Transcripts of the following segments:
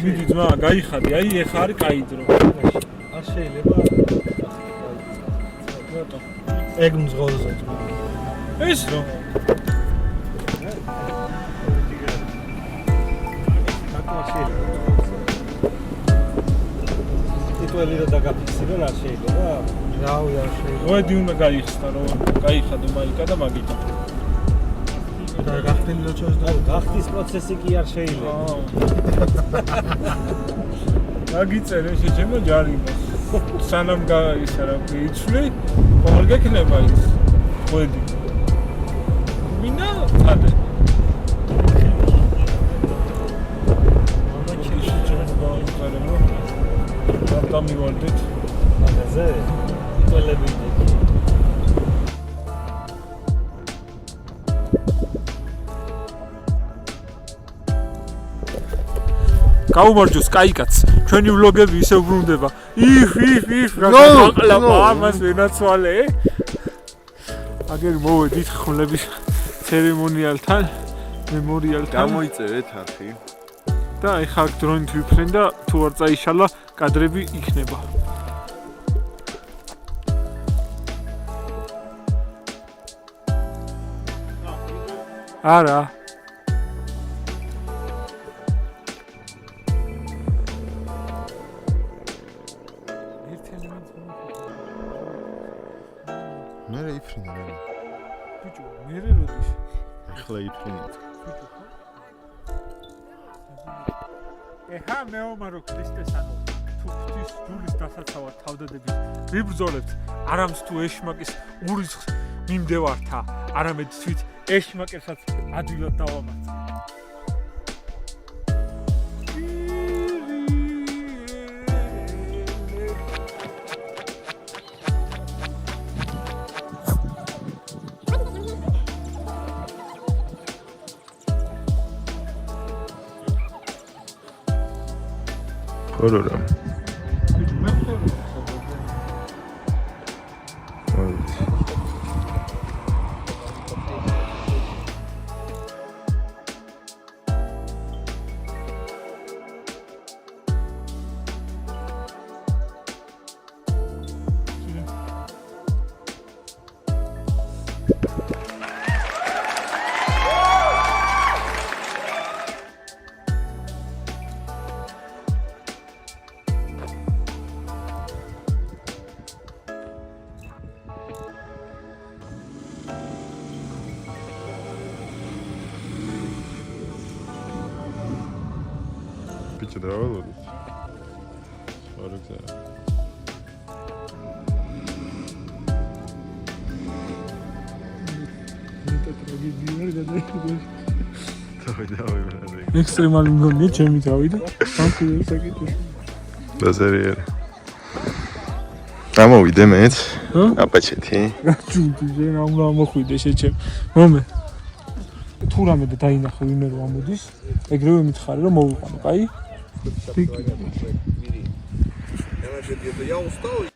მიდი ძმა, გაიხადე, აი ეხა არის კაი დრო. არ შეიძლება რატო? ეგ მძღოლზე ძმა. ეს რო ტიტველი რა დაგაფიქსირონ არ შეიძლება? რავი არ შეიძლება. მოედი უნდა გაიხსნა რომ გაიხადო მაიკა და მაგიტო. და გახდილი რა ჩოს და გახდის პროცესი კი არ შეიძლება. გაგიწერე შეჩემო ჯარიმო. სანამ ისა რა იცვლი, ყოველ გექნება ის. მოედი. მინა ადე. დამივარდეთ მაგაზე ტელევიზია გაუმარჯოს კაიკაც ჩვენი ვლოგები ისე უბრუნდება იფ რა გაყლაპა ამას ვენაცვალე აგერ მოვედით ხმლების ცერემონიალთან მემორიალთან გამოიწერეთ არხი და ეხლა დროინით ვიფრენ და თუ არ წაიშალა კადრები იქნება არა მერე იფრინე რა ბიჭო მერე როდის ახლა იფრინე ეჰა მეომარო ქრისტესანო თუ ღვთის ჯულის დასაცავად თავდადებით ვიბრძოლებთ არამც თუ ეშმაკის ურიცხვს მიმდევართა არამედ თვით ეშმაკებსაც ადვილად დავამართ ხორორა Bitte da oder? War das ექსტრემალი მგონია ჩემი თავი და სამწუხაროდ საკითხი. ბაზარია. ამოვიდე მეც. აპაჩეთი. გაჭუდი ზენ ამ მოხვიდე შეჩემ. მომე. თუ რამე და დაინახე ვინმე რომ ამოდის, ეგრევე მითხარი რომ მოვიყვანო, კაი? Tiki. Я устал.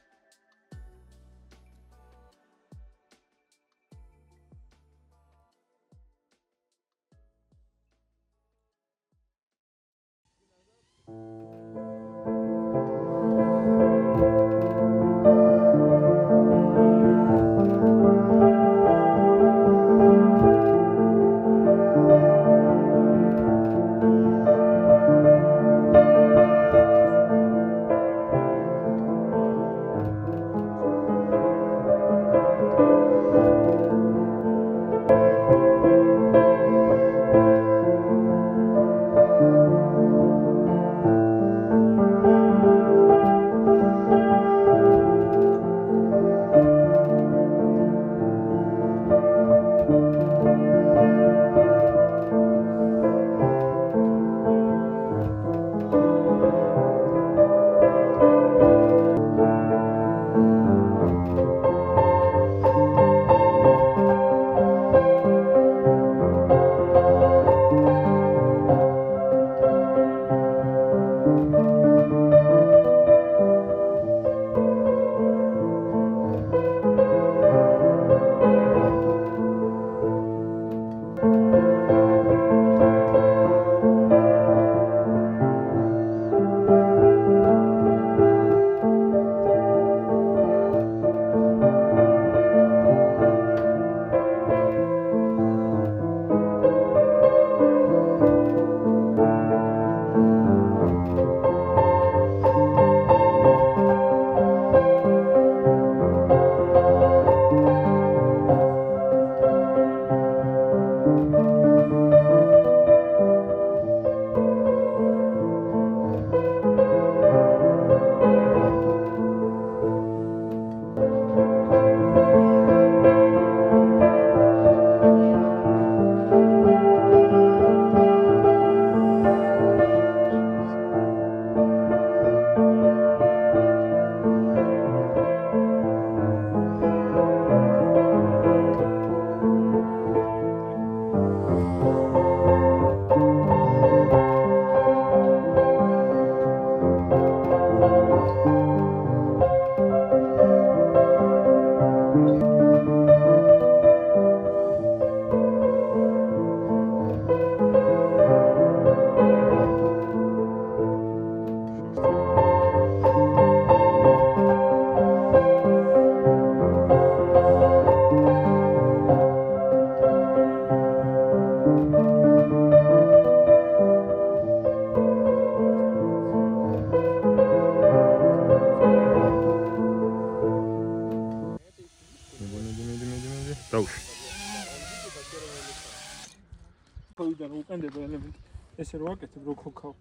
ესე რო აკეთებ, რო ქოქავ.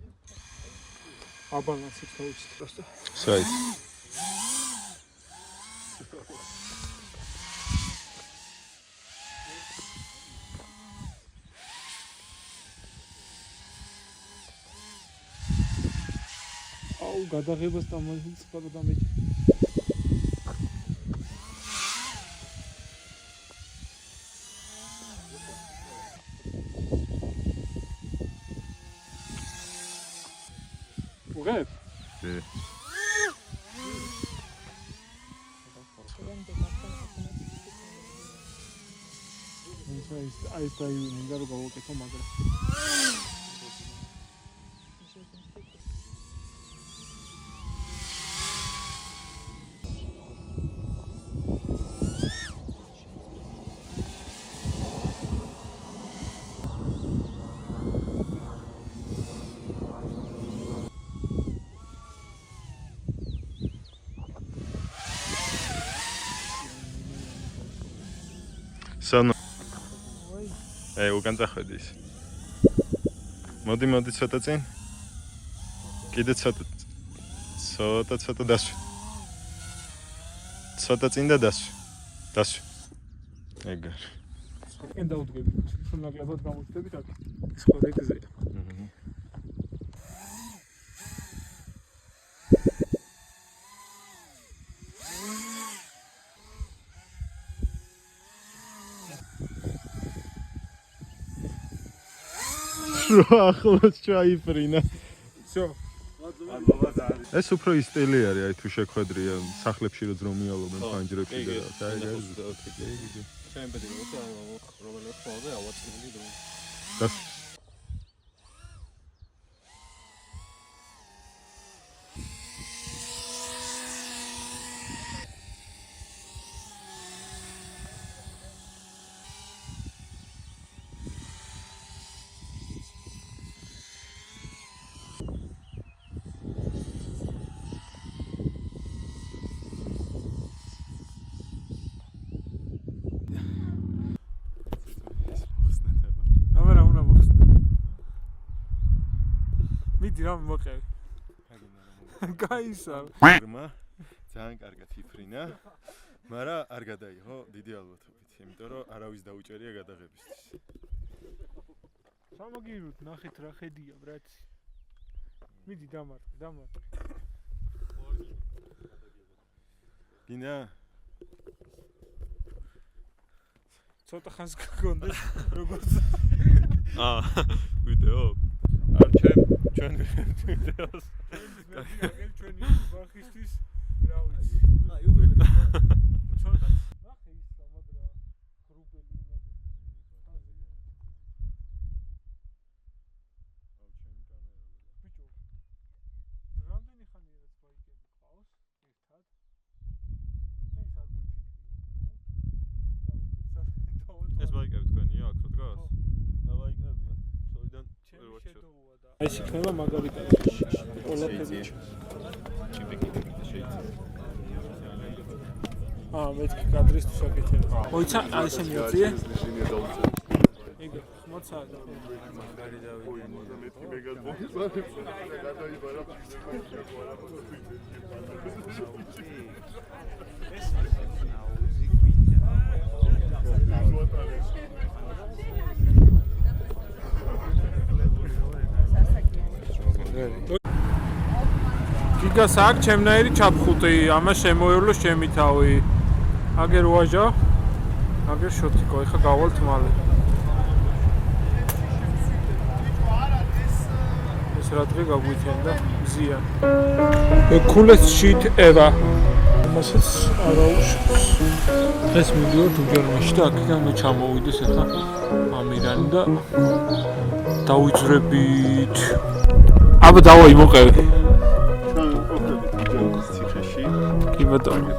აბალანსით თავის. Просто. Საით. აუ, გადაღებას დამოიწყო და დამეჭი. მოგებ? კი. ეს და მინდა რომ გავაკეთო, მაგრამ სანო უკან წახვედი ის. მოდი ცოტა წინ. კიდე ცოტა დასვი. ცოტა წინ და დასვი. ეგარ.ენ დაუდგები. რომ ნაკლებად გამოვიდებით აქ. სხვა რეგზეა. ახლოს ჩაიფრინა. всё. ეს უფრო ის სტილი არის, აი თუ შეხვედრია სახლებში რო ძრომიალობენ ფანჯრებში და რა. ჩემპედი რომელიც ხოლმე ავაწმული დრო. მიდი რა მოყევი. გაისა. გრმა ძალიან კარგად იფრინა, მაგრამ არ გადაიღო დიდი ალბათობით, იმიტომ რომ არავის დაუჭერია გადაღებისთვის. სამაგიროთ ნახეთ რა ხედია, ბრატი. მიდი დამარტყი. გინდა? ცოტა ხანს გქონდეს როგორც ვიდეო? ჩვენ ვიდეოს. ჩვენი ვახისთვის რა ვიცი. ცოტა. ნახე ის სამაგრა გრუბელი იმაზე. ბიჭო. რამდენი ხანია რაც ბაიკები ყავს ერთად? ეს არ გვიფიქრია. ეს ბაიკები თქვენია აქ რო დგას? ბაიკებია. შორიდან შედოუა და ეს იქნება მაგალითად ყველაფერი. მეთქი კადრისთვის აკეთებ. მოიცა, აი ესე მიაწიე. ეგ მოცა. მაგარი დავიდე. გიგას აქ ჩემნაირი ჩაფხუტი, ამას შემოევლო ჩემი თავი. აგერ ვაჟა, აგერ შოთიკო, ეხა გავალთ მალე. ეს რა დღე გაგვიწენდა ზიან. coolest shit ever. მასაც არაუშავს. ეს მიდიოთ უგერმანში და აქედან მე ჩამოვიდეს ეხა ამირანი და დავიძრებით. აბა დავაი მოყევი. კი ბატონო.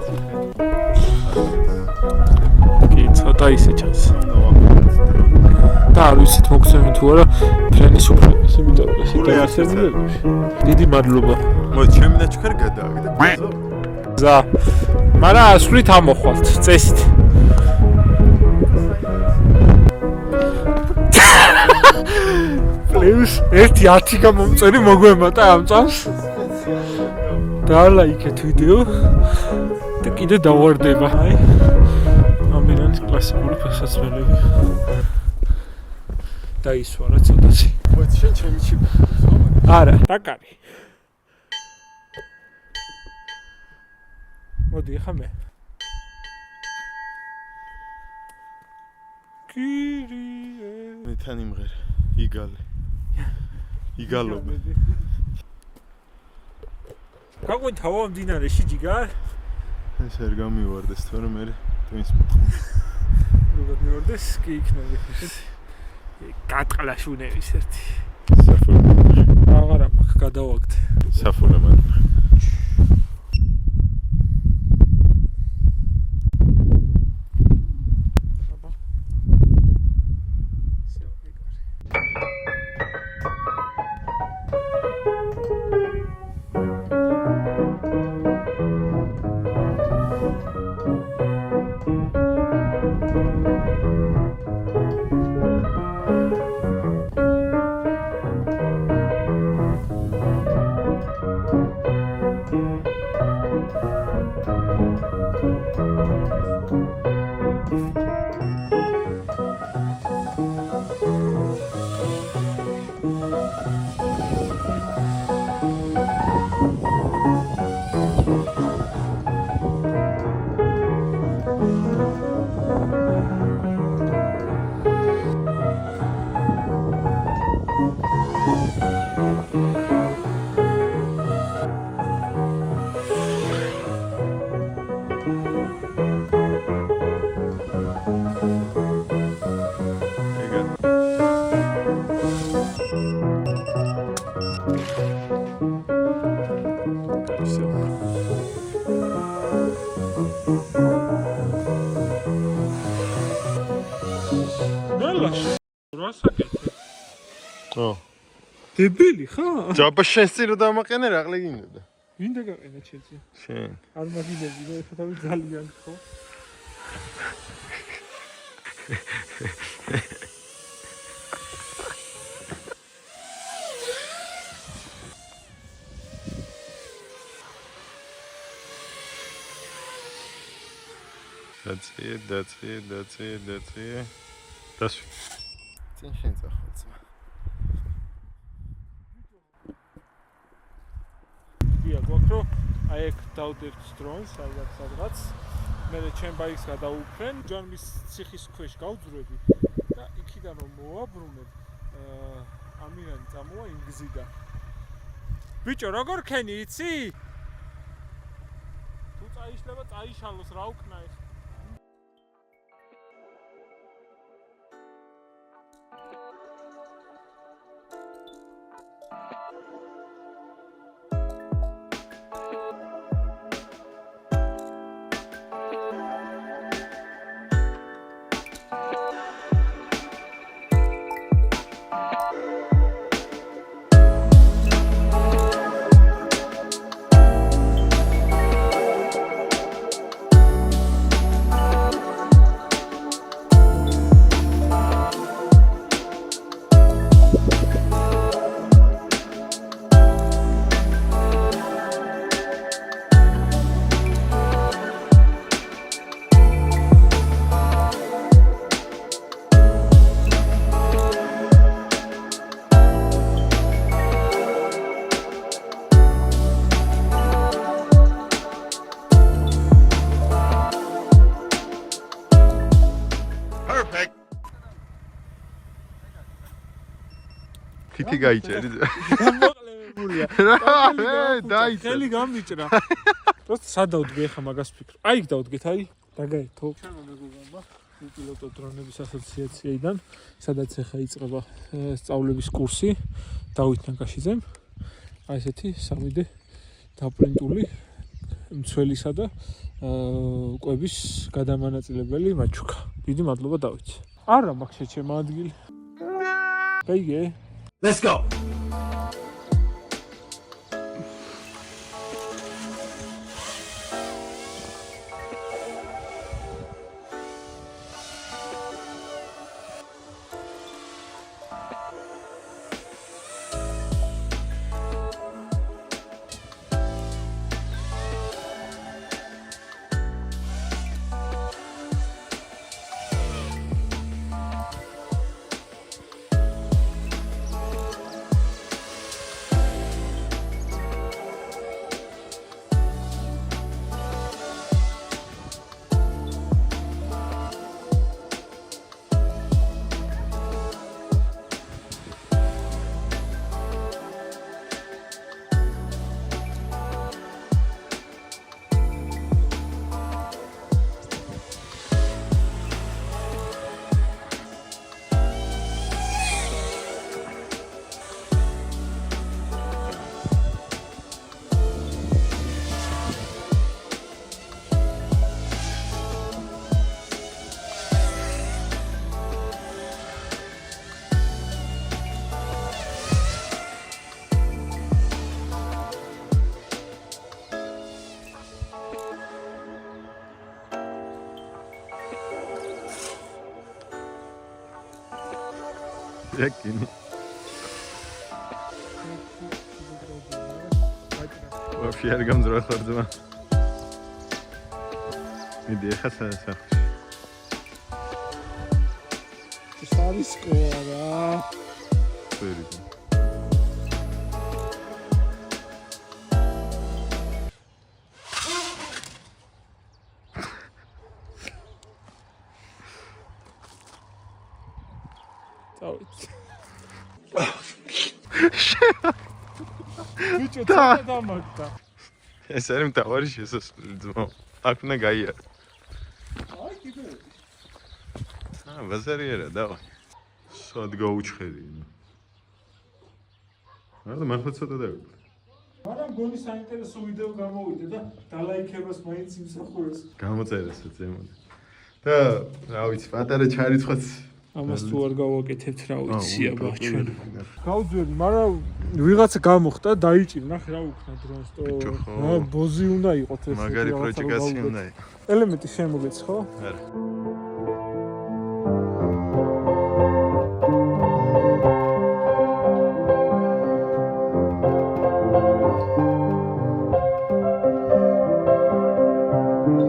კი ცოტა ისე ჩანს. და არ ვიცით მოგცემი თუ არა ფრენის უფრენას, იმიტომ რომ ესე დაასერმები. დიდი მადლობა. მოდი ჩემი და ჩქარ გადავიდე. ზა. მაგრამ ასვლით ამოხვალთ წესით. ამოკლევს, ერთი 10 გამომწერი მოგვემატა ამ წამს. დალაიქეთ ვიდეო და კიდე დავარდება. აი, ამირანის კლასიკური ფეხსაცმელები. დაისვარა ცოტათი. მოიცა შენ ჩემი ჩიპი. არა, დაკარი. მოდი ხა მე. კირიე. მე თან იმღერე. იგალე. იგალობე. გაგვენ თავა მდინარეში ჯიგარ? ეს არ გამივარდეს, თორემ მე თქვენს როგორ მივარდეს? კი იქნება. კატყლაში უნევის ერთი. საფულე. აღარა მაქვს გადავაგდე. საფულე მან. დებილი ხა? ჯაბა შენს წინ რო დამაყენე რა ყლეგინდა. ვინ დაგაყენა ჩემზე? შენ. არ მაგინები და ეხლა თავი ძალიან ხო? დაცი. დასვი. წინ შენ წახვალ. გვაქვს რომ აი ეგ დავდევთ დრონს, აი აქ სადღაც. მე ჩემ ბაიკს გადავუფრენ, ჯონმის ციხის ქვეშ გავძვრები და იქიდან რომ მოვაბრუნებ, ამირანი წამოვა იმ გზიდან. ბიჭო, როგორ ხენი, იცი? თუ წაიშლება, წაიშალოს, რა უკნა ეს? თითი გაიჭერი. გამოყლებებულია. დაიჭერ. ხელი გამიჭრა. просто სად დავდგე ხა მაგას ფიქრობ. აი იქ დავდგეთ, აი. დაგაერთო. ჩანო მეგობრებმა, პილოტო დრონების ასოციაციიდან, სადაც ახლა იწყება სწავლების კურსი დავით ნაკაშიძემ. აი ესეთი 3D დაპრინტული მცველისა და კვების გადამანაწილებელი მაჩუკა. დიდი მადლობა დავით. არა მაქვს შეჩემა ადგილი. გაიგე? Let's go. ჯეკინი. ვაფშე არ გამძრა ხარ ძმა. მიდი ახლა სახლში. ეს არის სკოლა რა. ვერი. ბიჭო ცოტა დამაგდა. ეს არის მთავარი შესასვლელი ძმაო. აქ უნდა გაიარე. აი კიდე. ბაზარიერა დავა. სად გაუჩხერი. არა მართლა ცოტა დავიწყე. მაგრამ გონი საინტერესო ვიდეო გამოვიდა და დალაიქებას მაინც იმსახურეს. გამოწერასაც ემოდი. და რა ვიცი, პატარა ჩარიცხვაც ამას თუ არ გავაკეთებთ რა ვიცი აბა ჩვენ. გავძვერი, მაგრამ ვიღაცა გამოხდა, დაიჭირ, ნახე რა უკნა დრონსტო. რა ბოზი უნდა იყოთ ეს. მაგარი პროჭიკაცი უნდა იყოს. ელემენტი შემოგეც ხო? არა.